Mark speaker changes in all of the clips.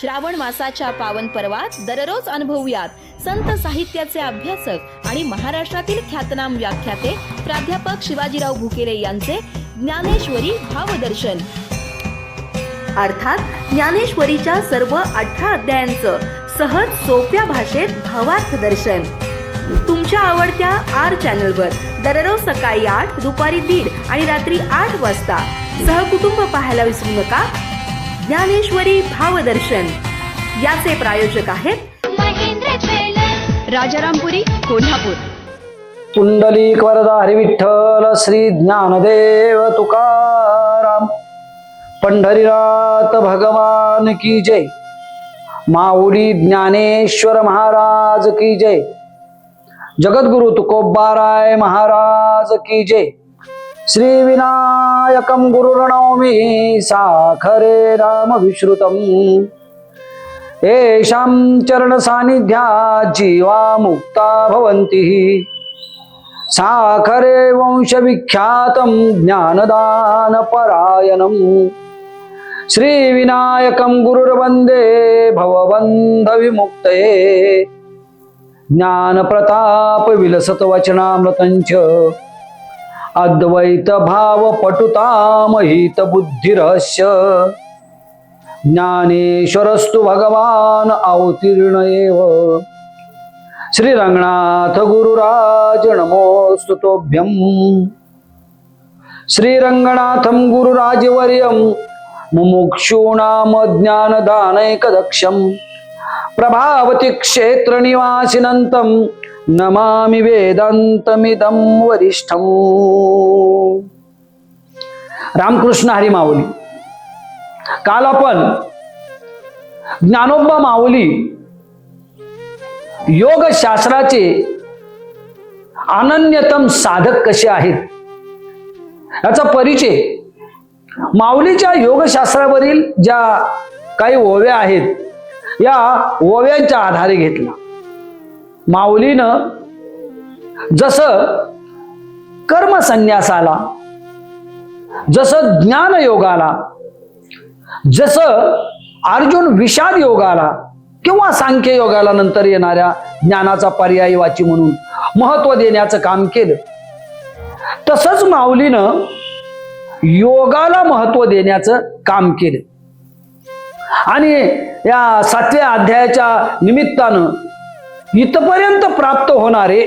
Speaker 1: श्रावण मासाच्या पावन पर्वात दररोज अनुभवूयात संत साहित्याचे अभ्यासक आणि महाराष्ट्रातील ख्यातनाम व्याख्याते प्राध्यापक शिवाजीराव भुकेले यांचे ज्ञानेश्वरी भावदर्शन, अर्थात ज्ञानेश्वरीच्या सर्व 18 अध्यायांचं सहज सोप्या भाषेत भावार्थ दर्शन तुमच्या आवडत्या आर चॅनलवर दररोज सकाळी 8, दुपारी 1:30 आणि रात्री 8 वाजता सहकुटुंब पाहायला विसरू नका. ज्ञानेश्वरी भावदर्शन याचे प्रायोजक आहेत
Speaker 2: महेंद्र ज्वेलर्स, राजारामपुरी, कोल्हापूर.
Speaker 3: पुंडलिक वरदा हरी विठ्ठल श्री ज्ञानदेव तुकाराम. पंढरीनाथ भगवान की जय. माऊली ज्ञानेश्वर महाराज की जय. जगद्गुरु तुकोबाराय महाराज की जय. श्री विनायकं गुरुर्नौमि साखरे राम विश्रुतम्. येषां चरण सानिध्यात् जीवा मुक्ता भवन्ति. साखरे वंश विख्यातं ज्ञानदान परायणम्. श्री विनायकं गुरुर्वन्दे भवबन्ध विमुक्तये. ज्ञान प्रताप विलसत वचनामृतंच. अद्वैत भाव पटुतामहित बुद्धी रहस्य. ज्ञानेश्वरस्तु भगवान अवतीर्ण एव. श्री रंगनाथ गुरुराज नमोस्तु तोभ्यं. श्री रंगनाथं गुरुराजवर्यं मुमुक्षूणां ज्ञानदानैकदक्षं. प्रभावती क्षेत्र निवासिनंतं नमामि वेदांतमिदं वरिष्ठं. रामकृष्ण हरी माऊली. काल आपण ज्ञानोबा माऊली योग शास्त्राचे अनन्यतम साधक कसे आहेत याचा परिचय माऊलीच्या योगशास्त्रावरील ज्या काही ओव्या आहेत या ओव्यांच्या आधारे घेतला. माऊलीनं जसं कर्मसन्यासाला, जसं ज्ञान योगाला, जसं अर्जुन विषाद योगाला किंवा सांख्य योगाला नंतर येणाऱ्या ज्ञानाचा पर्यायी वाची म्हणून महत्व देण्याचं काम केलं, तसंच माऊलीनं योगाला महत्व देण्याचं काम केलं. आणि या 7व्या अध्यायाच्या निमित्तानं इथपर्यंत प्राप्त होणारे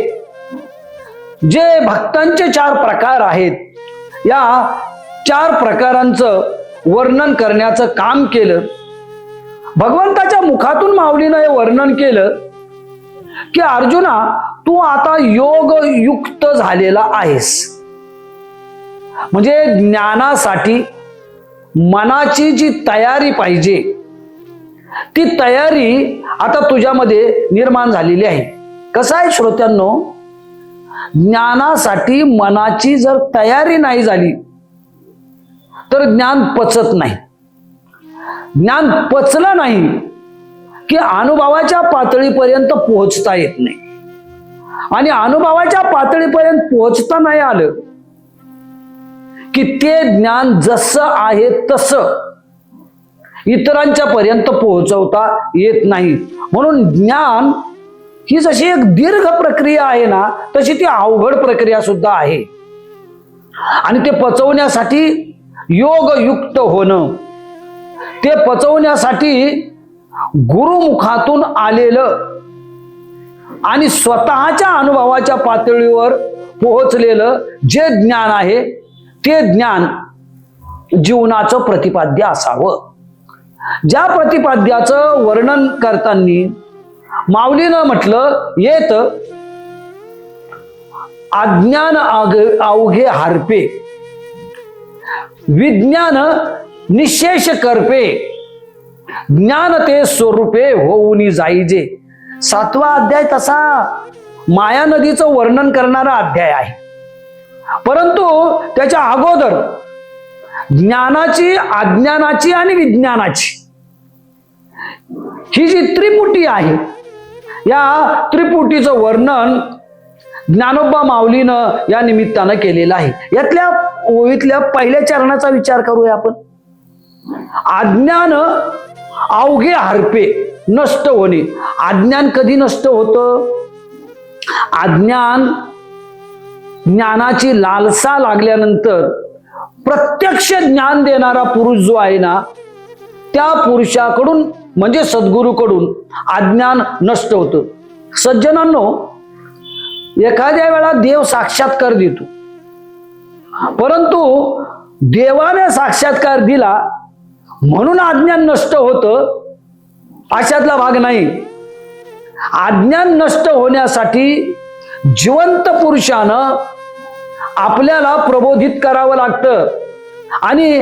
Speaker 3: जे भक्तांचे 4 प्रकार आहेत या 4 प्रकारांचं वर्णन करण्याचं काम केलं. भगवंताच्या मुखातून माऊलीनं हे वर्णन केलं की अर्जुना, तू आता योगयुक्त झालेला आहेस. म्हणजे ज्ञानासाठी मनाची जी तयारी पाहिजे ती तयारी आता तुझ्यामध्ये निर्माण झालेली आहे. कसं आहे श्रोत्यांनो, ज्ञानासाठी मनाची जर तयारी नाही झाली तर ज्ञान पचत नाही. ज्ञान पचलं नाही की अनुभवाच्या पातळीपर्यंत पोहोचता येत नाही. आणि अनुभवाच्या पातळीपर्यंत पोहोचता नाही आलं की ते ज्ञान जसं आहे तसं इतरांच्या पर्यंत पोहोचवता येत नाही. म्हणून ज्ञान ही जशी एक दीर्घ प्रक्रिया आहे ना, तशी ती अवघड प्रक्रिया सुद्धा आहे. आणि ते पचवण्यासाठी योगयुक्त होणं, ते पचवण्यासाठी गुरुमुखातून आलेलं आणि स्वतःच्या अनुभवाच्या पातळीवर पोहोचलेलं जे ज्ञान आहे ते ज्ञान जीवनाचं प्रतिपाद्य असावं. ज्या प्रतिपाद्याचं वर्णन करताना माऊलीनं म्हटलं, येत अज्ञान अवघे हारपे, विज्ञान निशेष करपे, ज्ञान ते स्वरूपे होऊनी जाईजे. 7वा अध्याय तसा माया नदीचं वर्णन करणारा अध्याय आहे. परंतु त्याच्या अगोदर ज्ञानाची, अज्ञानाची आणि विज्ञानाची ही जी त्रिपुटी आहे या त्रिपुटीचं वर्णन ज्ञानोबा माऊलीनं या निमित्तानं केलेलं आहे. यातल्या ओळीतल्या पहिल्या चरणाचा विचार करूया आपण. अज्ञान अवघे हरपे नष्ट होणे. अज्ञान कधी नष्ट होतं? ज्ञानाची लालसा लागल्यानंतर प्रत्यक्ष ज्ञान देणारा पुरुष जो आहे ना, त्या पुरुषाकडून म्हणजे सद्गुरूकडून अज्ञान नष्ट होतं. सज्जनांनो, एखाद्या वेळा देव साक्षात्कार देतो, परंतु देवाने साक्षात्कार दिला म्हणून अज्ञान नष्ट होतं अशातला भाग नाही. अज्ञान नष्ट होण्यासाठी जिवंत पुरुषानं आपल्याला प्रबोधित करावं लागतं आणि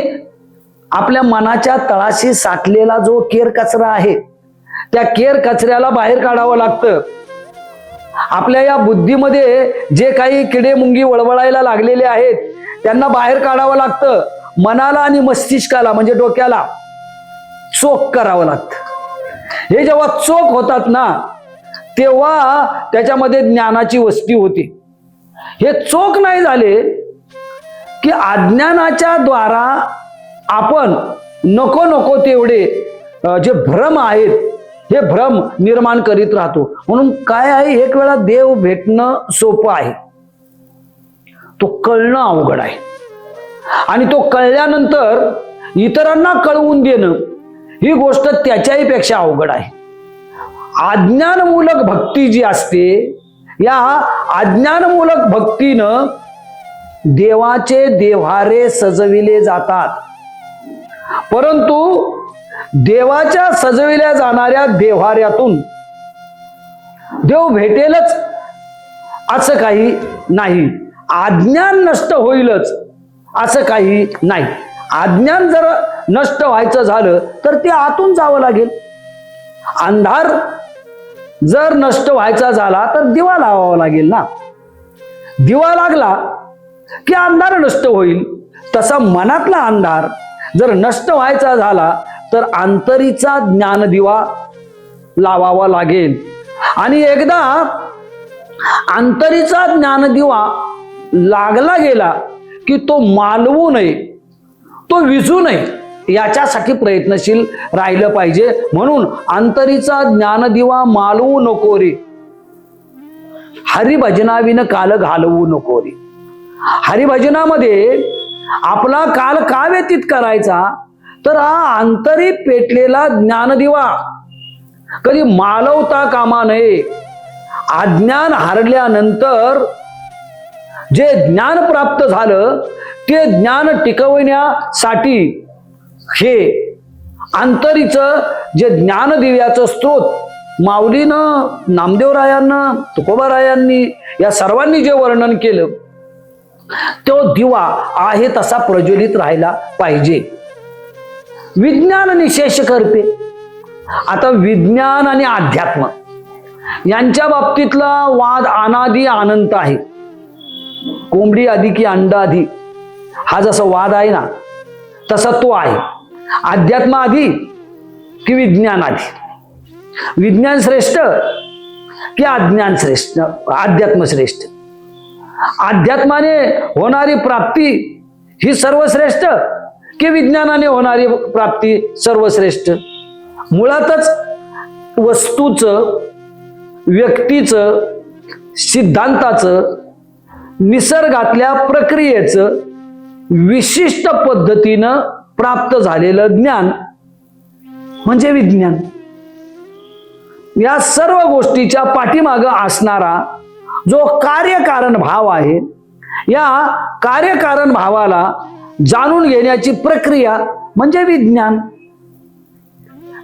Speaker 3: आपल्या मनाच्या तळाशी साठलेला जो केर कचरा आहे त्या केर कचऱ्याला बाहेर काढावं लागतं. आपल्या या बुद्धीमध्ये जे काही किडे मुंगी वळवळायला लागलेले आहेत त्यांना बाहेर काढावं लागतं. मनाला आणि मस्तिष्काला म्हणजे डोक्याला चोख करावं लागतं. हे जेव्हा चोख होतात ना तेव्हा त्याच्यामध्ये ज्ञानाची वस्ती होते. हे चोख नाही झाले की अज्ञानाच्या द्वारा आपण नको नको तेवढे जे भ्रम आहेत हे भ्रम निर्माण करीत राहतो. म्हणून काय आहे, एक वेळा देव भेटणं सोपं आहे, तो कळणं अवघड आहे. आणि तो कळल्यानंतर इतरांना कळवून देणं ही गोष्ट त्याच्याही पेक्षा अवघड आहे. अज्ञानमूलक भक्ती जी असते, या अज्ञानमूलक भक्तीनं देवाचे देव्हारे सजविले जातात, परंतु देवाच्या सजविल्या जाणाऱ्या देव्हाऱ्यातून देव भेटेलच असं काही नाही. अज्ञान नष्ट होईलच असं काही नाही. अज्ञान जर नष्ट व्हायचं झालं तर ते आतून जावं लागेल. अंधार जर नष्ट व्हायचा झाला तर दिवा लावावा लागेल ना. दिवा लागला की अंधार नष्ट होईल. तसा मनातला अंधार जर नष्ट व्हायचा झाला तर अंतरीचा ज्ञानदिवा लावावा लागेल. आणि एकदा अंतरीचा ज्ञानदिवा लागला गेला की तो मालवू नये, तो विझू नये, याच्यासाठी प्रयत्नशील राहिलं पाहिजे. म्हणून अंतरीचा ज्ञानदिवा मालवू नको रे, हरिभजनाविन काल घालवू नको रे. हरिभजनामध्ये आपला काल का व्यतीत करायचा, तर हा अंतरी पेटलेला ज्ञानदिवा कधी मालवता कामा नये. अज्ञान हरल्यानंतर जे ज्ञान प्राप्त झालं ते ज्ञान टिकवण्यासाठी हे अंतरीचं जे ज्ञानदिव्याचं स्रोत माऊलीनं, नामदेवरायांना, तुकोबारायांनी या सर्वांनी जे वर्णन केलं तो दिवा आहे तसा प्रज्वलित राहायला पाहिजे. विज्ञान निशेष करते. आता विज्ञान आणि अध्यात्म यांच्या बाबतीतला वाद अनादी अनंत आहे. कोंबडी आधी की अंडा आधी हा जसा वाद आहे ना तसा तो आहे. अध्यात्म आधी की विज्ञान आधी, विज्ञान श्रेष्ठ की अज्ञान श्रेष्ठ, अध्यात्म श्रेष्ठ, अध्यात्माने होणारी प्राप्ती ही सर्वश्रेष्ठ की विज्ञानाने होणारी प्राप्ती सर्वश्रेष्ठ. मुळातच वस्तूचं, व्यक्तीचं, सिद्धांताचं, निसर्गातल्या प्रक्रियेचं विशिष्ट पद्धतीनं प्राप्त झालेलं ज्ञान म्हणजे विज्ञान. या सर्व गोष्टीच्या पाठीमागं असणारा जो कार्यकारण भाव आहे, या कार्यकारण भावाला जाणून घेण्याची प्रक्रिया म्हणजे विज्ञान.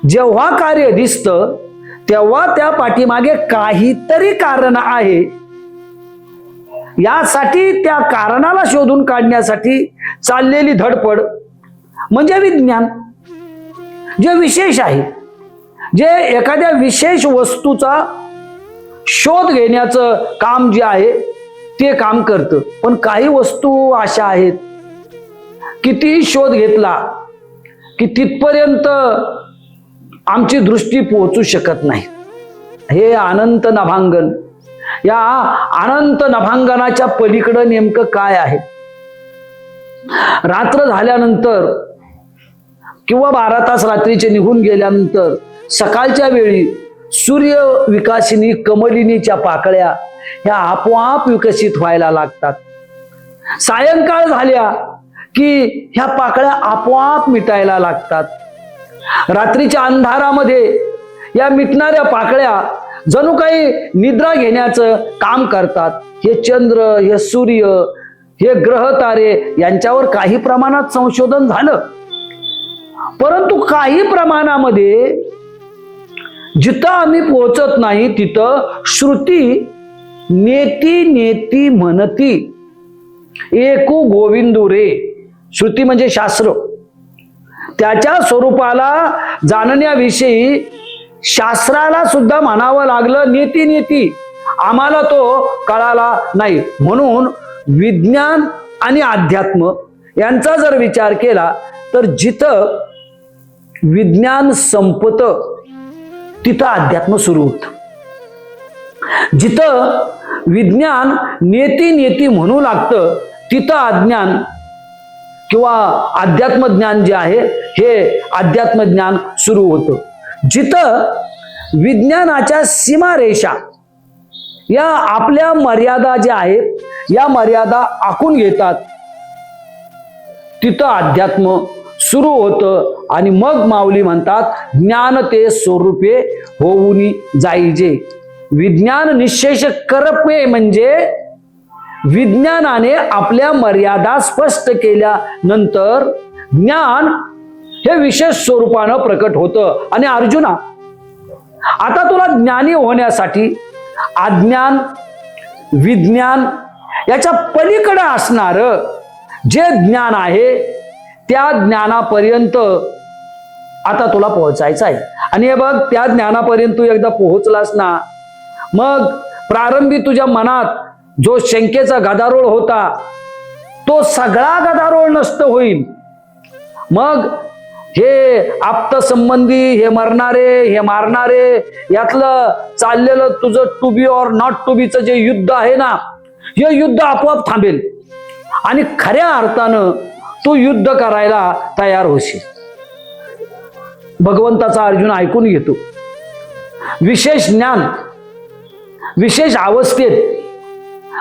Speaker 3: जेव्हा कार्य दिसतं तेव्हा त्या पाठीमागे काहीतरी कारण आहे. यासाठी त्या कारणाला शोधून काढण्यासाठी चाललेली धडपड म्हणजे विज्ञान. जे विशेष आहे, जे एखाद्या विशेष वस्तूचा शोध घेण्याचं काम जे आहे ते काम करतं. पण काही वस्तू अशा आहेत कितीही शोध घेतला की तिथपर्यंत आमची दृष्टी पोहोचू शकत नाही. हे अनंत नभांगन, या अनंत नभांगनाच्या पलीकडं नेमकं काय आहे. रात्र झाल्यानंतर किंवा 12 तास रात्रीचे निघून गेल्यानंतर सकाळच्या वेळी सूर्य विकासिनी कमलिनीच्या पाकळ्या ह्या आपोआप विकसित व्हायला लागतात. सायंकाळ झाल्या की ह्या पाकळ्या आपोआप मिटायला लागतात. रात्रीच्या अंधारामध्ये या मिटणाऱ्या पाकळ्या जणू काही निद्रा घेण्याचं काम करतात. हे चंद्र, हे सूर्य, हे ग्रह तारे यांच्यावर काही प्रमाणात संशोधन झालं, परंतु काही प्रमाणामध्ये जिथं आम्ही पोहोचत नाही तिथं श्रुती नेती नेती म्हणती एकू गोविंदू रे. श्रुती म्हणजे शास्त्र. त्याच्या स्वरूपाला जाणण्याविषयी शास्त्राला सुद्धा म्हणावं लागलं नेती नेती, आम्हाला तो कळाला नाही. म्हणून विज्ञान आणि अध्यात्म यांचा जर विचार केला तर जिथं विज्ञान संपतं तिथं अध्यात्म सुरू होतं. जिथं विज्ञान नेती नेती म्हणू लागतं तिथं अज्ञान किंवा अध्यात्म ज्ञान जे आहे हे अध्यात्म ज्ञान सुरू होतं. जिथं विज्ञानाच्या सीमारेषा या आपल्या मर्यादा ज्या आहेत या मर्यादा आखून घेतात तिथं अध्यात्म सुरू होतं. आणि मग माऊली म्हणतात ज्ञान ते स्वरूपे होऊनी जाईजे. विज्ञान निश्चेष करपे म्हणजे विज्ञानाने आपल्या मर्यादा स्पष्ट केल्यानंतर ज्ञान हे विशेष स्वरूपानं प्रकट होतं. आणि अर्जुना, आता तुला ज्ञानी होण्यासाठी अज्ञान विज्ञान याच्या पलीकडे असणार जे ज्ञान आहे त्या ज्ञानापर्यंत आता तुला पोहोचायचं आहे. आणि हे बघ, त्या ज्ञानापर्यंत तू एकदा पोहोचलास ना, मग प्रारंभी तुझ्या मनात जो शंकेचा गदारोळ होता तो सगळा गदारोळ नष्ट होईल. मग हे आप्त संबंधी, हे मरणारे, हे मारणारे यातलं चाललेलं तुझं to be or not to बीचं जे युद्ध आहे ना, हे युद्ध आपोआप थांबेल आणि खऱ्या अर्थानं तू युद्ध करायला तयार होशील. भगवंताचा अर्जुन ऐकून घेतो. विशेष ज्ञान विशेष अवस्थेत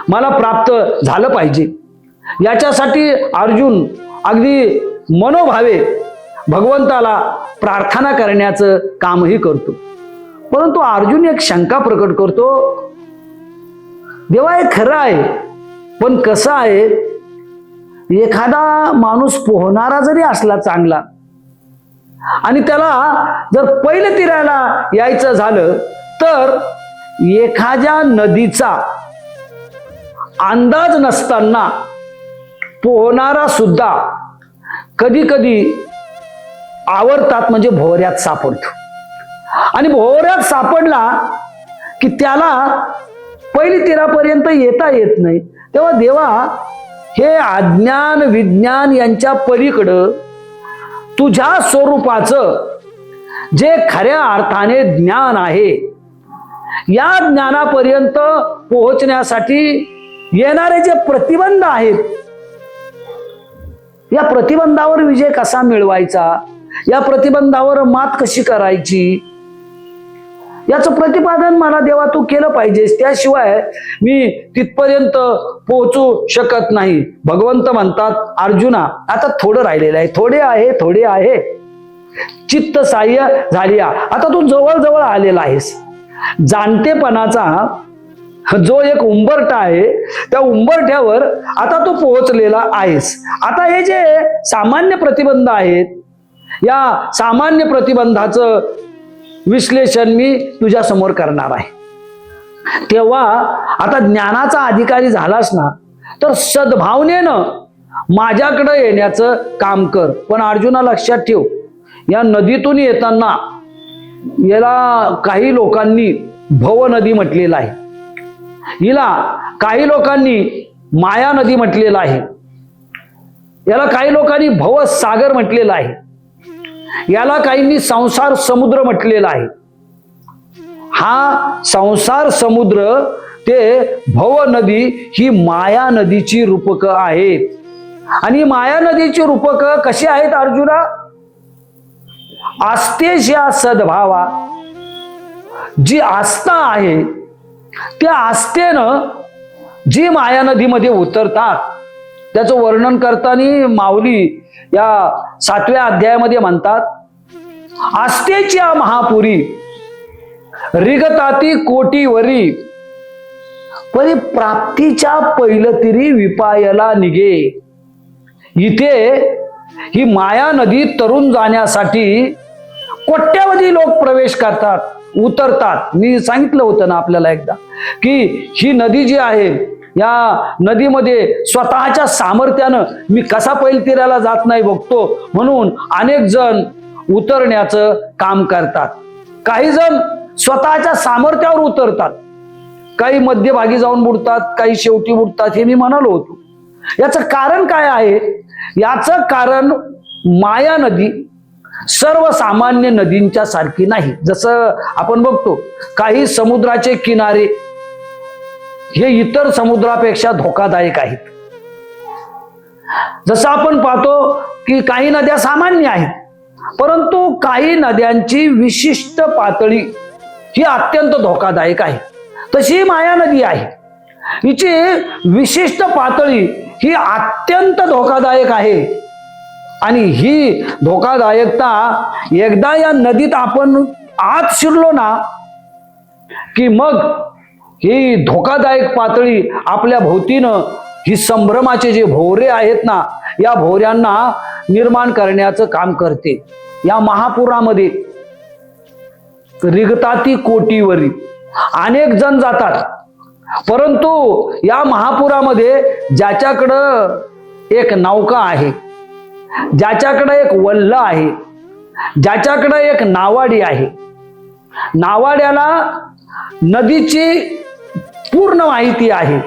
Speaker 3: मला प्राप्त झालं पाहिजे याच्यासाठी अर्जुन अगदी मनोभावे भगवंताला प्रार्थना करण्याचं कामही करतो. परंतु अर्जुन एक शंका प्रकट करतो, देवा हे खरं आहे, पण कसं आहे, एखादा माणूस पोहणारा जरी असला चांगला आणि त्याला जर पैल तिरायला यायचं झालं तर एखाद्या नदीचा अंदाज नसताना पोहणारा सुद्धा कधी कधी आवर्तात म्हणजे भोवऱ्यात सापडतो. आणि भोवऱ्यात सापडला की त्याला पहिली तीरापर्यंत येता येत नाही. तेव्हा देवा, हे अज्ञान विज्ञान यांच्या पलीकडं तुझ्या स्वरूपाचं जे खऱ्या अर्थाने ज्ञान आहे, या ज्ञानापर्यंत पोहोचण्यासाठी येणारे जे प्रतिबंध आहेत, या प्रतिबंधावर विजय कसा मिळवायचा, या प्रतिबंधावर मात कशी करायची, याचं प्रतिपादन मला देवा तू केलं पाहिजेस, त्याशिवाय मी तिथपर्यंत पोहोचू शकत नाही. भगवंत म्हणतात, अर्जुना आता थोडं राहिलेलं आहे, थोडे आहे, चित्त साह्य झाली, आता तू जवळ जवळ आलेला आहेस. जाणतेपणाचा जो एक उंबरठा आहे त्या उंबरठ्यावर आता तू पोहोचलेला आहेस. आता हे जे सामान्य प्रतिबंध आहेत, या सामान्य प्रतिबंधाचं विश्लेषण मी तुझ्या समोर करणार आहे. तेव्हा आता ज्ञानाचा अधिकारी झालास ना, तर सद्भावनेनं माझ्याकडे येण्याचं काम कर. पण अर्जुना लक्षात ठेव, या नदीतून येताना याला काही लोकांनी भव नदी म्हटलेलं आहे, हिला काही लोकांनी माया नदी म्हटलेलं आहे, याला काही लोकांनी भव सागर म्हटलेलं आहे, याला काहींनी संसार समुद्र म्हटलेला आहे. हा संसार समुद्र ते भव नदी ही माया नदीची रूपक आहेत. आणि माया नदीची रूपक कशी आहेत अर्जुना? आस्थेच्या सद्भावा जी आस्था आहे त्या आस्थेनं जी माया नदीमध्ये उतरतात त्याचं वर्णन करताना माऊली या 7व्या अध्यायामध्ये म्हणतात, आस्थेच्या महापुरी रिगताती कोटीवरी परी प्राप्तीच्या पैलतिरी विपायला निघे. इथे ही माया नदी तरुण जाण्यासाठी कोट्यावधी लोक प्रवेश करतात, उतरतात. मी सांगितलं होतं ना आपल्याला एकदा की ही नदी जी आहे या नदीमध्ये स्वतःच्या सामर्थ्यानं मी कसा पैलतीराला जात नाही बघतो म्हणून अनेक जण उतरण्याचं काम करतात. काही जण स्वतःच्या सामर्थ्यावर उतरतात, काही मध्यभागी जाऊन बुडतात, काही शेवटी बुडतात. हे मी म्हणालो होतो. याचं कारण काय आहे? याचं कारण माया नदी सर्वसामान्य नदींच्या सारखी नाही. जसं आपण बघतो काही समुद्राचे किनारे हे इतर समुद्रापेक्षा धोकादायक आहेत. जसं आपण पाहतो की काही नद्या सामान्य आहेत, परंतु काही नद्यांची विशिष्ट पातळी ही अत्यंत धोकादायक आहे. तशी माया नदी आहे, हिची विशिष्ट पातळी ही अत्यंत धोकादायक आहे. आणि ही धोकादायकता एकदा या नदीत आपण आत शिरलो ना की मग ही धोकादायक पातळी आपल्या भोवतीनं ही संभ्रमाचे जे भोवरे आहेत ना या भोवऱ्यांना निर्माण करण्याचं काम करते. या महापुरामध्ये रिगताती कोटीवरी अनेक जण जातात, परंतु या महापुरामध्ये ज्याच्याकडं एक नौका आहे, ज्याच्याकडे एक वल्ल आहे, ज्याच्याकडे एक नावाडी आहे, नावाड्याला नदीची पूर्ण माहिती आहे,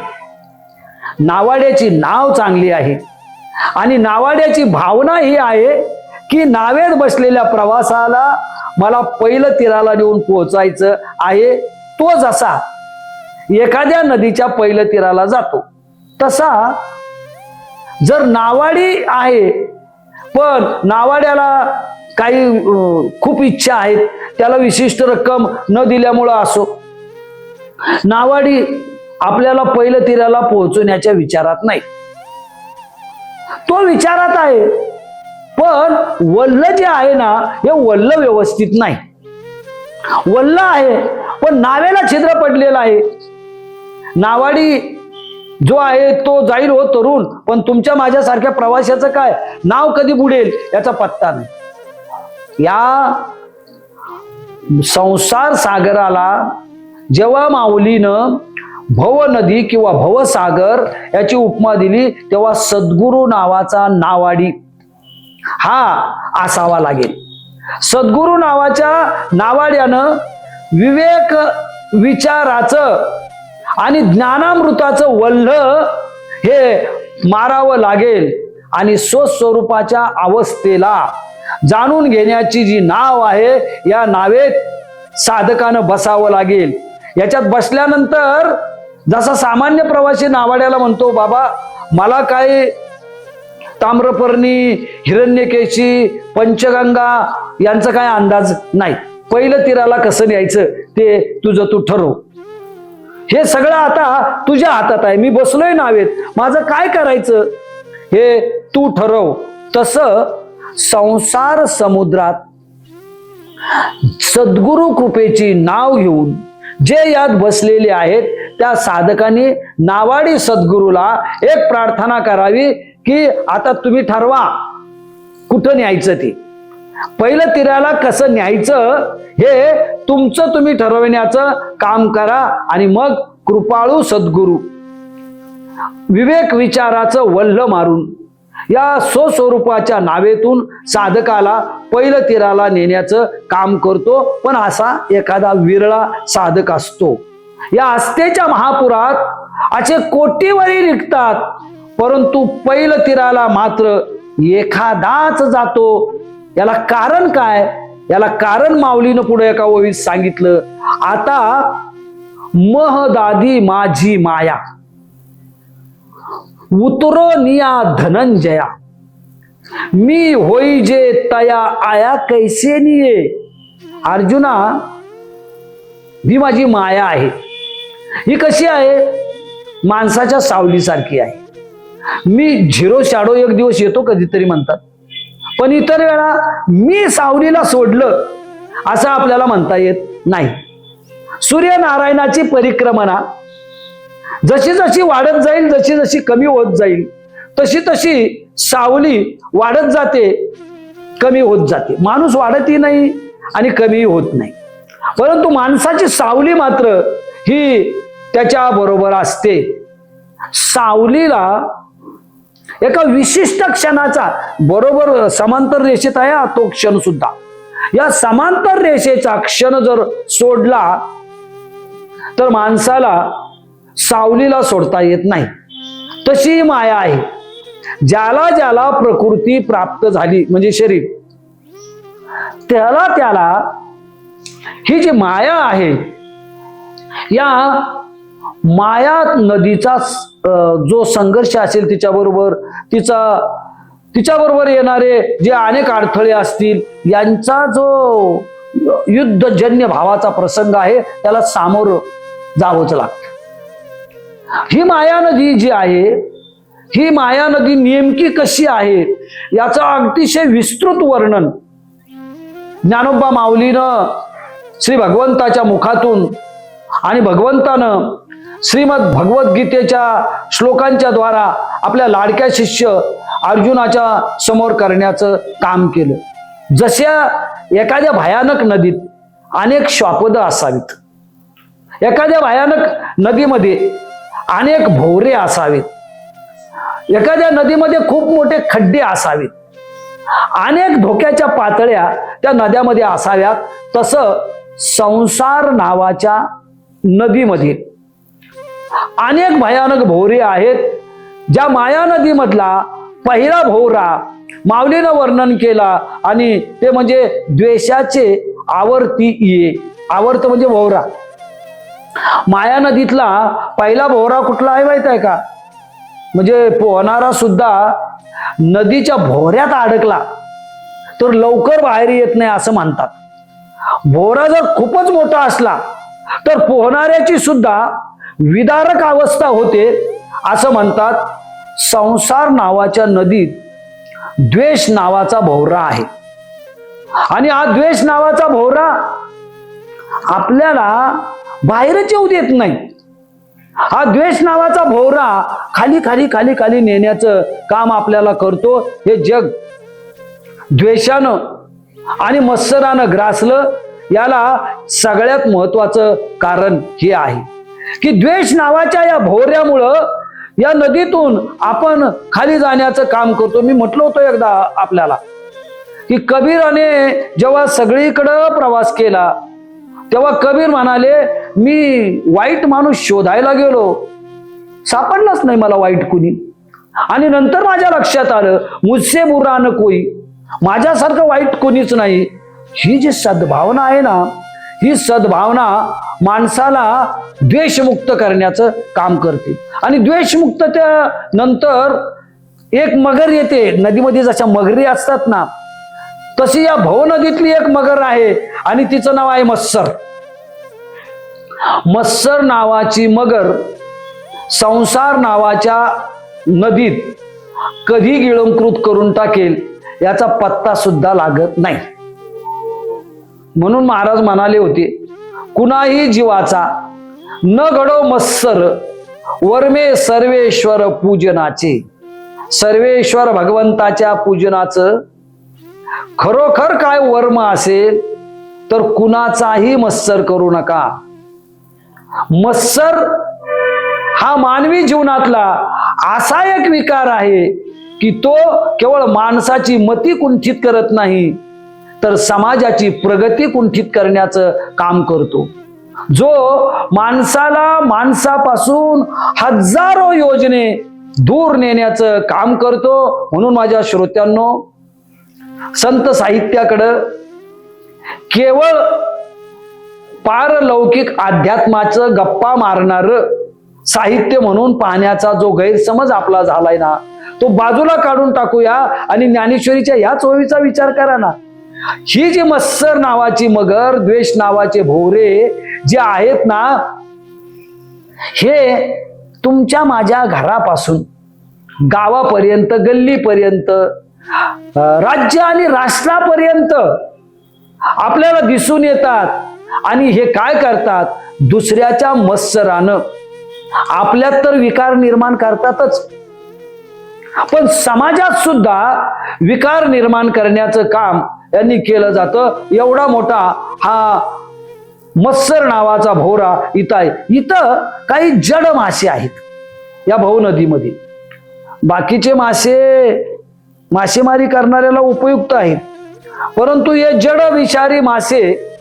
Speaker 3: नावाड्याची नाव चांगली आहे आणि नावाड्याची भावना ही आहे की नावेत बसलेल्या प्रवासाला मला पहिलं तीराला नेऊन पोहोचायचं आहे. तो जसा एखाद्या नदीच्या पहिलं तीराला जातो तसा जर नावाडी आहे पण नावाड्याला काही खूप इच्छा आहेत, त्याला विशिष्ट रक्कम न दिल्यामुळं असो, नावाडी आपल्याला पहिलं तीराला पोहोचवण्याच्या विचारात नाही, तो विचारात आहे. पण वल्ल जे आहे ना हे वल्ल व्यवस्थित नाही. वल्ल आहे पण नावेला छिद्र पडलेलं आहे. नावाडी जो आहे तो जाईल हो तरुण, पण तुमच्या माझ्यासारख्या प्रवाशाचं काय, नाव कधी बुडेल याचा पत्ता नाही. या संसार सागराला जेव्हा माऊलीनं भव नदी किंवा भवसागर याची उपमा दिली तेव्हा सद्गुरु नावाचा नावाडी हा असावा लागेल. सद्गुरु नावाच्या नावाड्यानं विवेक विचाराचं आणि ज्ञानामृताचं वल्ह हे मारावं लागेल आणि स्वस्वरूपाच्या अवस्थेला जाणून घेण्याची जी नाव आहे या नावेत साधकानं बसावं लागेल. याच्यात बसल्यानंतर जसा सामान्य प्रवासी नावाड्याला म्हणतो, बाबा मला काय ताम्रपर्णी, हिरण्यकेशी, पंचगंगा यांचा काय अंदाज नाही, पहिलं तीराला कसं न्यायचं ते तुझं तू ठरव, हे सगळं आता तुझ्या हातात आहे, मी बसलोय नावेत, माझं काय करायचं हे तू ठरव. तसं संसार समुद्रात सद्गुरु कृपेची नाव घेऊन जे यात बसलेले आहेत त्या साधकांनी नावाडी सद्गुरूला एक प्रार्थना करावी की आता तुम्ही ठरवा कुठं न्यायचं, ते पहिलं तीराला कसं न्यायचं हे तुमचं तुम्ही ठरवण्याचं काम करा. आणि मग कृपाळू सद्गुरू विवेक विचाराचं वल्ह मारून या स्वस्वरूपाच्या नावेतून साधकाला पहिलं तीराला नेण्याचं काम करतो. पण असा एखादा विरळा साधक असतो. या आस्थेच्या महापुरात असे कोटीवरी निघतात, परंतु पहिलं तीराला मात्र एखादाच जातो. याला कारण काय? याला कारण माऊलीनं पुढे एका ओळीत सांगितलं, आता महदादी माझी माया उतरो निया धनंजया मी होई जे तया आया कैसे निये. अर्जुना, ही माझी माया आहे. ही कशी आहे? माणसाच्या सावलीसारखी आहे. मी झिरो शॅडो एक दिवस येतो कधीतरी म्हणतात, पण इतर वेळा मी सावलीला सोडलं असं आपल्याला म्हणता येत नाही. सूर्यनारायणाची परिक्रमणा जशी जशी वाढत जाईल, जशी जशी कमी होत जाईल, तशी तशी सावली वाढत जाते, कमी होत जाते. माणूस वाढतही नाही आणि कमीही होत नाही, परंतु माणसाची सावली मात्र ही त्याच्या बरोबर असते. सावलीला एका विशिष्ट क्षणाचा बरोबर समांतर रेषेत आहे हा तो क्षण सुद्धा. या समांतर रेषेचा क्षण जर सोडला तर माणसाला सावलीला सोडता येत नाही. तशी माया आहे. ज्याला ज्याला प्रकृती प्राप्त झाली म्हणजे शरीर, त्याला त्याला ही जी माया आहे, या माया नदीचा जो संघर्ष असेल तिच्याबरोबर येणारे जे अनेक अडथळे असतील, यांचा जो युद्धजन्य भावाचा प्रसंग आहे त्याला सामोरं जावंच लागतं. ही माया नदी जी आहे, ही माया नदी नेमकी कशी आहे याचं अतिशय विस्तृत वर्णन ज्ञानोबा माऊलीनं श्री भगवंताच्या मुखातून आणि भगवंतानं श्रीमद भगवद्गीतेच्या श्लोकांच्या द्वारा आपल्या लाडक्या शिष्य अर्जुनाच्या समोर करण्याचं काम केलं. जशा एखाद्या भयानक नदीत अनेक श्वापद असावीत, एखाद्या भयानक नदीमध्ये अनेक भोवरे असावेत, एखाद्या नदीमध्ये खूप मोठे खड्डे असावेत, अनेक धोक्याच्या पातळ्या त्या नद्यामध्ये असाव्यात, तसं संसार नावाच्या नदीमध्ये अनेक भयानक भोवरे आहेत. ज्या माया नदीमधला पहिला भोवरा माऊलीनं वर्णन केला आणि ते म्हणजे द्वेषाचे आवर्ती ये. आवर्त म्हणजे भोवरा. माया नदीतला पहिला भोवरा कुठला आहे माहित आहे का? म्हणजे पोहणारा सुद्धा नदीच्या भोवऱ्यात अडकला तर लवकर बाहेर येत नाही असं म्हणतात. भोवरा जर खूपच मोठा असला तर पोहणाऱ्याची सुद्धा विदारक अवस्था होते असं म्हणतात. संसार नावाच्या नदीत द्वेष नावाचा भोवरा आहे आणि हा द्वेष नावाचा भोवरा आपल्याला बाहेरच येऊ देत नाही. हा द्वेष नावाचा भोवरा खाली खाली खाली खाली नेण्याचं काम आपल्याला करतो. हे जग द्वेषानं आणि मत्सरानं ग्रासलं. याला सगळ्यात महत्वाचं कारण हे आहे की द्वेष नावाच्या या भोवऱ्यामुळं या नदीतून आपण खाली जाण्याचं काम करतो. मी म्हटलं होतं एकदा आपल्याला की कबीराने जेव्हा सगळीकडं प्रवास केला तेव्हा कबीर म्हणाले, मी वाईट माणूस शोधायला गेलो, सापडलाच नाही मला वाईट कुणी. आणि नंतर माझ्या लक्षात आलं, मुझसे बुरा न कोई, माझ्यासारखं वाईट कोणीच नाही. ही जी सद्भावना आहे ना, ही सद्भावना माणसाला द्वेषमुक्त करण्याचं काम करते. आणि द्वेषमुक्त त्या नंतर एक मगर येते. नदीमध्ये जशा मगरी असतात ना, तशी या भव नदीतली एक मगर आहे आणि तिचं नाव आहे मत्सर. मत्सर नावाची मगर संसार नावाच्या नदीत कधी गिळंकृत करून टाकेल याचा पत्ता सुद्धा लागत नाही. म्हणून महाराज म्हणाले होते, कुणाही जीवाचा न घडो मत्सर, वर्मे सर्वेश्वर पूजनाचे. सर्वेश्वर भगवंताच्या पूजनाचं खरोखर काय वर्म असेल तर कुणाचाही मत्सर करू नका. मत्सर हा मानवी जीवनातला असा एक विकार आहे की तो केवळ माणसाची मती कुंठित करत नाही तर समाजाची प्रगती कुंठित करण्याचं काम करतो. जो माणसाला माणसापासून हजारो योजने दूर नेण्याचं काम करतो. म्हणून माझ्या श्रोत्यांनो, संत साहित्याकडं केवळ पारलौकिक अध्यात्माचं गप्पा मारणार साहित्य म्हणून पाहण्याचा जो गैरसमज आपला झालाय ना, तो बाजूला काढून टाकूया आणि ज्ञानेश्वरीच्या याच ओळीचा विचार करा ना. ही जी मत्सर नावाची मगर, द्वेष नावाचे भोवरे जे आहेत ना, हे तुमच्या माझ्या घरापासून गावापर्यंत, गल्लीपर्यंत, राज्य आणि राष्ट्रापर्यंत आपल्याला दिसून येतात आणि हे काय करतात, दुसऱ्याच्या मत्सरानं आपल्यात तर विकार निर्माण करतातच, पण समाजात सुद्धा विकार निर्माण करण्याचं काम यांनी केलं जातं. एवढा मोठा हा मत्सर नावाचा भोवरा इथं आहे. इथं काही जड मासे आहेत या भाऊ नदीमध्ये. बाकीचे मासे मासेमारी करणाऱ्याला उपयुक्त आहेत, परंतु हे जड विषारी मासे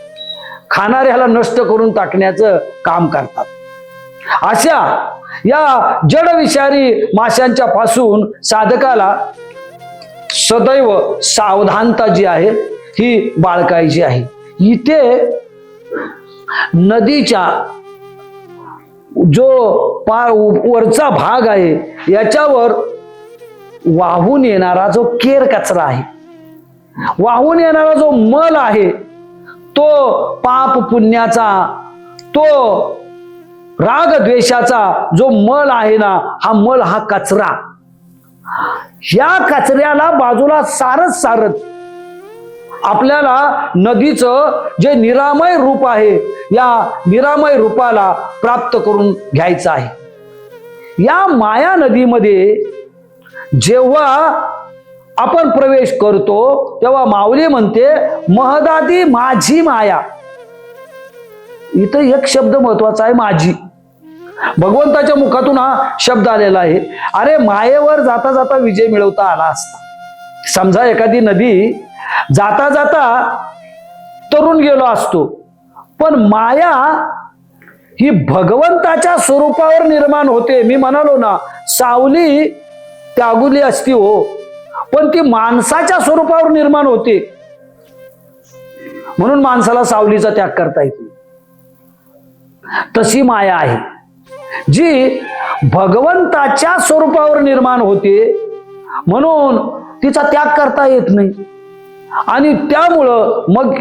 Speaker 3: खाणाऱ्याला नष्ट करून टाकण्याचं काम करतात. अशा या जड विषारी माशांच्या पासून साधकाला सदैव सावधानता जी आहे ही बाळगायची आहे. इथे नदीच्या जो वरचा भाग आहे याच्यावर वाहून येणारा जो केर कचरा आहे, वाहून येणारा जो मल आहे, तो पाप पुण्याचा, तो राग द्वेषाचा जो मल आहे ना, हा मल, हा कचरा, या कचऱ्याला बाजूला सारत सारत आपल्याला नदीचं जे निरामय रूप आहे, या निरामय रूपाला प्राप्त करून घ्यायचं आहे. या माया नदीमध्ये जेव्हा आपण प्रवेश करतो तेव्हा माऊली म्हणते, महदादी माझी माया. इथं एक शब्द महत्वाचा आहे, माझी. भगवंताच्या मुखातून हा शब्द आलेला आहे. अरे मायेवर जाता जाता विजय मिळवता आला असता. समजा एखादी नदी जाता जाता तरुण गेलो असतो, पण माया ही भगवंताच्या स्वरूपावर निर्माण होते. मी म्हणालो ना, सावली त्यागुली असती हो, पण ती माणसाच्या स्वरूपावर निर्माण होते, म्हणून माणसाला सावलीचा त्याग करता येतो. तशी माया आहे जी भगवंताच्या स्वरूपावर निर्माण होते, म्हणून तिचा त्याग करता येत नाही. आणि त्यामुळं मग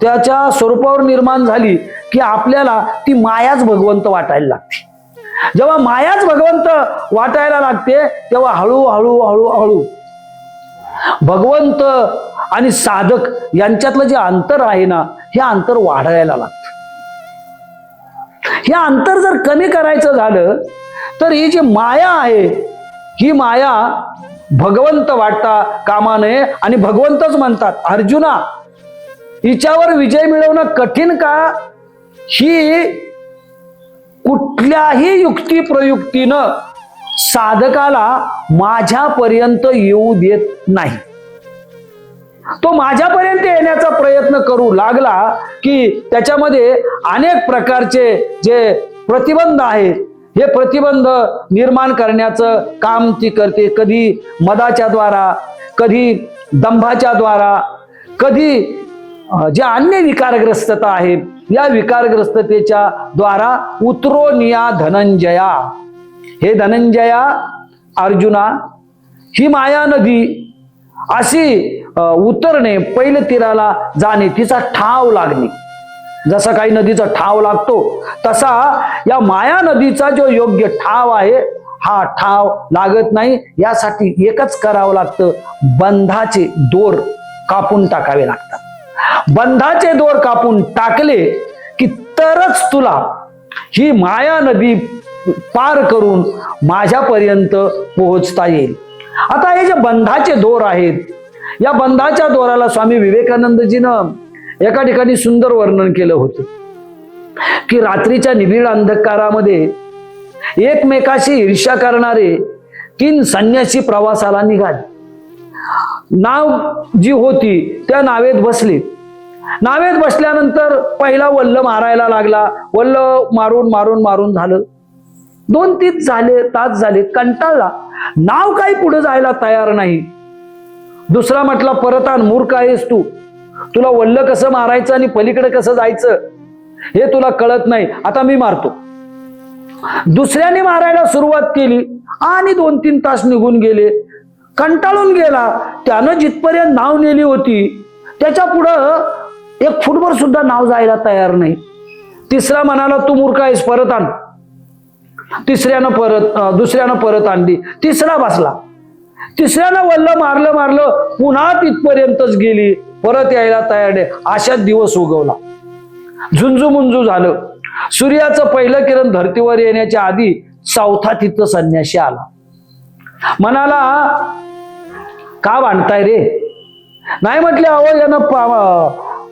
Speaker 3: त्याच्या स्वरूपावर निर्माण झाली की आपल्याला ती मायाच भगवंत वाटायला लागते. जेव्हा मायाच भगवंत वाटायला लागते तेव्हा हळूहळू हळूहळू भगवंत आणि साधक यांच्यातलं जे अंतर आहे ना, हे अंतर वाढायला लागतं. हे अंतर जर कमी करायचं झालं तर ही जी माया आहे, ही माया भगवंत वाटता कामा नये. आणि भगवंतच म्हणतात, अर्जुना हिच्यावर विजय मिळवणं कठीण का? ही कुठल्याही युक्ती प्रयुक्तीनं साधकाला माझ्यापर्यंत येऊ देत नाही. तो माझ्यापर्यंत येण्याचा प्रयत्न करू लागला की त्याच्यामध्ये अनेक प्रकारचे जे प्रतिबंध आहेत, हे प्रतिबंध निर्माण करण्याचं काम ती करते. कधी मदाच्या द्वारा, कधी दंभाच्या द्वारा, कधी जे अन्य विकारग्रस्तता आहेत, या विकारग्रस्ततेच्या द्वारा. उतरो निया धनंजया, हे धनंजया अर्जुना, ही माया नदी अशी उतरणे, पहिल्या तीराला जाणे, तिचा ठाव लागणे. जसा काही नदीचा ठाव लागतो तसा या माया नदीचा जो योग्य ठाव आहे, हा ठाव लागत नाही. यासाठी एकच करावं लागतं, बंधाचे दोर कापून टाकावे लागतात. बंधाचे दोर कापून टाकले की तरच तुला ही माया नदी पार करून माझ्यापर्यंत पोहोचता येईल. आता हे जे बंधाचे दोर आहेत, या बंधाच्या दोराला स्वामी विवेकानंदजीनं एका ठिकाणी सुंदर वर्णन केलं होतं की रात्रीच्या निबिड अंधकारामध्ये एकमेकाशी ईर्ष्या करणारे 3 संन्यासी प्रवासाला निघाले. नाव जी होती त्या नावेत बसले. नावेत बसल्यानंतर पहिला वल्ल मारायला लागला. वल्ल मारून मारून मारून झालं 2-3 तास झाले, कंटाळला. नाव काही पुढे जायला तयार नाही. दुसरा म्हटला, परत आण, मूर्ख आहेस तू, तुला वल्ल कसं मारायचं आणि पलीकडे कसं जायचं हे तुला कळत नाही, आता मी मारतो. दुसऱ्याने मारायला सुरुवात केली आणि 2-3 तास निघून गेले. कंटाळून गेला. त्यानं जिथपर्यंत नाव नेली होती त्याच्या पुढं 1 फुटभर सुद्धा नाव जायला तयार नाही. तिसरा म्हणाला तू मूर्ख आहेस, परत आण. दुसऱ्यानं परत आणली. तिसरा बसला. तिसऱ्यानं वल्ल मारलं पुन्हा तिथपर्यंतच गेली, परत यायला तयार नाही. अशाच दिवस उगवला. झुंजू मुंजू झालं. सूर्याचं पहिलं किरण धर्तीवर येण्याच्या आधी चौथा तिथं संन्यासी आला. म्हणाला का भांडताय रे? नाही म्हटले, अहो यानं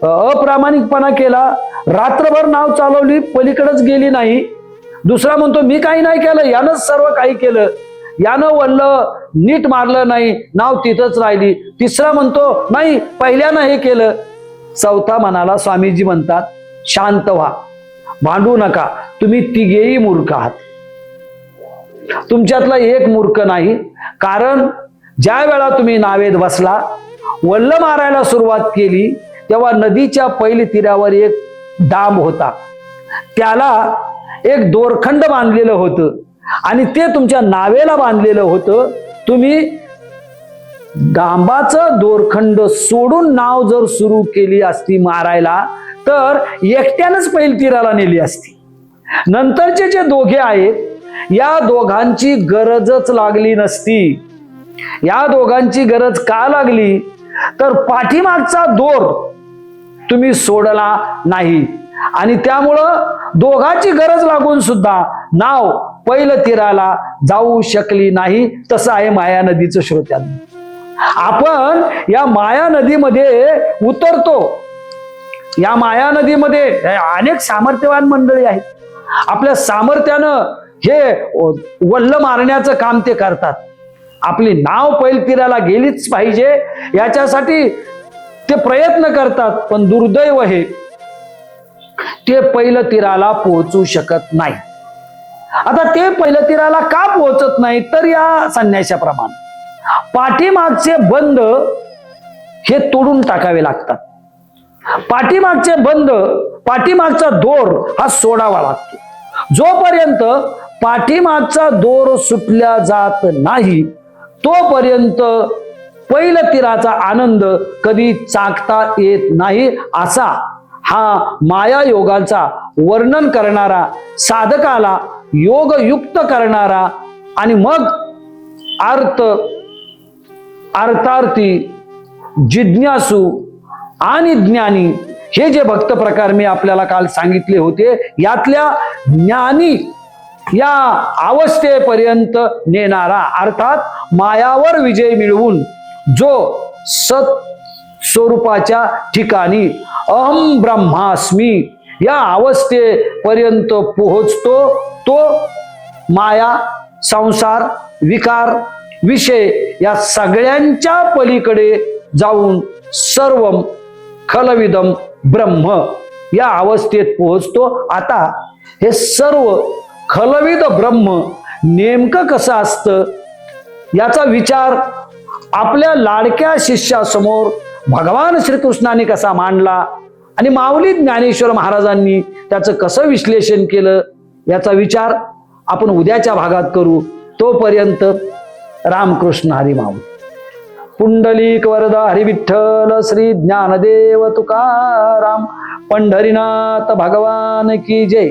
Speaker 3: अप्रामाणिकपणा केला, रात्रभर नाव चालवली, पलीकडेच गेली नाही. दुसरा म्हणतो मी काही नाही केलं, यानंच सर्व काही केलं, यानं वल्ल नीट मारलं नाही, नाव तिथंच राहिली. तिसरा म्हणतो नाही, पहिल्यानं हे केलं. चौथा म्हणाला, स्वामीजी म्हणतात शांत व्हा, भांडू नका, तुम्ही तिघेही मूर्ख आहात. तुमच्यातला एक मूर्ख नाही. कारण ज्या वेळा तुम्ही नावेत बसला, वल्ल मारायला सुरुवात केली, तेव्हा नदीच्या पहिल्या तीरावर एक डांब होता. त्याला एक दोरखंड बांधलेलं होतं आणि ते तुमच्या नावेला बांधलेलं होतं. तुम्ही डांबाचं दोरखंड सोडून नाव जर सुरू केली असती मारायला, तर एकट्यानंच पहिल्या तीराला नेली असती. नंतरचे जे दोघे आहेत, या दोघांची गरजच लागली नसती. या दोघांची गरज का लागली? तर पाठीमागचा दोर तुम्ही सोडला नाही आणि त्यामुळं दोघांची गरज लागून सुद्धा नाव पहिलं तीराला जाऊ शकली नाही. तसं आहे माया नदीचं श्रोत्यांनी. आपण या माया नदीमध्ये उतरतो. या माया नदीमध्ये अनेक सामर्थ्यवान मंडळी आहेत. आपल्या सामर्थ्यानं हे वल्ल मारण्याचं काम ते करतात. आपली नाव पहिल्या तीराला गेलीच पाहिजे याच्यासाठी ते प्रयत्न करतात. पण दुर्दैव हे, ते पहिलं तीराला पोहोचू शकत नाही. आता ते पहिलं तीराला का पोहोचत नाही? तर या संन्याशाप्रमाणे पाठीमागचे बंध हे तोडून टाकावे लागतात. पाठीमागचे बंध, पाठीमागचा दोर हा सोडावा लागतो. जोपर्यंत पाठीमागचा दोर सुटल्या जात नाही, तोपर्यंत पहिलं तीराचा आनंद कधी चाखता येत नाही. असा हा माया योगाचा वर्णन करणारा, साधकाला योगयुक्त करणारा आणि मग अर्थार्थी, जिज्ञासू आणि ज्ञानी हे जे भक्त प्रकार मी आपल्याला काल सांगितले होते, यातल्या ज्ञानी या अवस्थेपर्यंत नेणारा, अर्थात मायावर विजय मिळवून जो सत स्वरूपाच्या ठिकाणी अहम ब्रह्मास्मी या अवस्थेपर्यंत पोहोचतो, तो माया, संसार, विकार, विषय या सगळ्यांच्या पलीकडे जाऊन सर्वम खलविदम ब्रह्म या अवस्थेत पोहोचतो. आता हे सर्व खलविद ब्रह्म नेमकं कसं असतं याचा विचार आपल्या लाडक्या शिष्यासमोर भगवान श्रीकृष्णाने कसा मांडला आणि माऊली ज्ञानेश्वर महाराजांनी त्याचं कसं विश्लेषण केलं याचा विचार आपण उद्याच्या भागात करू. तोपर्यंत रामकृष्ण हरी माऊली. पुंडलिक वरदा हरी विठ्ठल श्री ज्ञानदेव तुकाराम पंढरीनाथ भगवान की जय.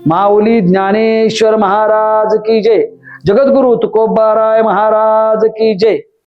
Speaker 3: माऊली ज्ञानेश्वर महाराज की जय. जगद्गुरु तुकोबाराय महाराज की जय.